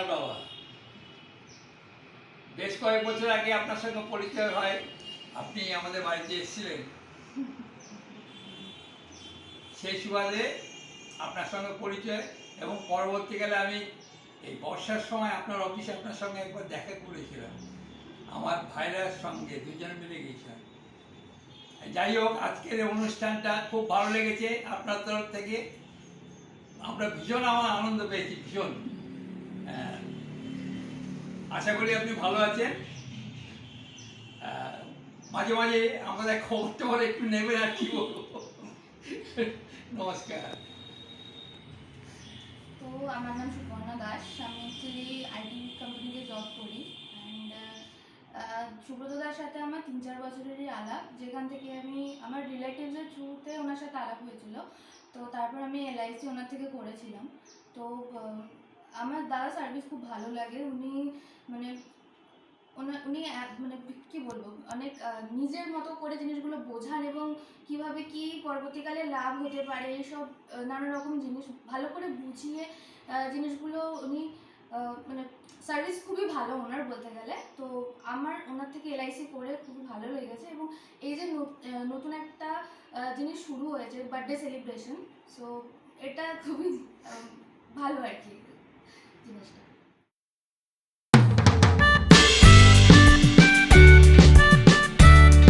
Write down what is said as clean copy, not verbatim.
আপনার বাবা। বেশ কয়েক বছর আগে আপনার সঙ্গে পরিচয় হয়, আপনি আমাদের বাড়িতে এসেছিলেন। সেই সুবাদে আপনার সঙ্গে পরিচয়, এবং পরবর্তীকালে আমি এই বর্ষার সময় আপনার অফিসে আপনার সঙ্গে একবার দেখা করেছিলাম, আমার ভাইরার সঙ্গে দুজন মিলে গিয়েছিলাম। যাই হোক, আজকের এই অনুষ্ঠানটা খুব ভালো লেগেছে আপনার তরফ থেকে। আমরা ভীষণ আনন্দ পেয়েছি, ভীষণ। আশা করি আপনি ভালো আছেন। মাঝে মাঝে আমাদের খবর টবর একটু নেবেন, আর কি বলবো। নমস্কার। তো আমার নাম সুপর্ণা দাস। আমি অ্যাকচুয়ালি আইটি কোম্পানিতে জব করি। অ্যান্ড সুব্রত দার সাথে আমার 3-4 বছরেরই আলাপ, যেখান থেকে আমি আমার রিলেটিভসের থ্রুতে ওনার সাথে আলাপ হয়েছিল। তো তারপর আমি এলআইসি ওনার থেকে করেছিলাম। তো আমার দাদা সার্ভিস খুব ভালো লাগে। উনি মানে উনি মানে কী বলবো, অনেক নিজের মতো করে জিনিসগুলো বোঝান, এবং কিভাবে কি পরবর্তীকালে লাভ হতে পারে এইসব নানা রকম জিনিস ভালো করে বুঝিয়ে জিনিসগুলো উনি মানে সার্ভিস খুবই ভালো ওনার, বলতে গেলে। তো আমার ওনার থেকে এলআইসি করে খুবই ভালো লেগেছে। এবং এই যে নতুন একটা জিনিস শুরু হয়েছে, বার্থডে সেলিব্রেশন, সো এটা খুবই ভালো আর কি জিনিসটা।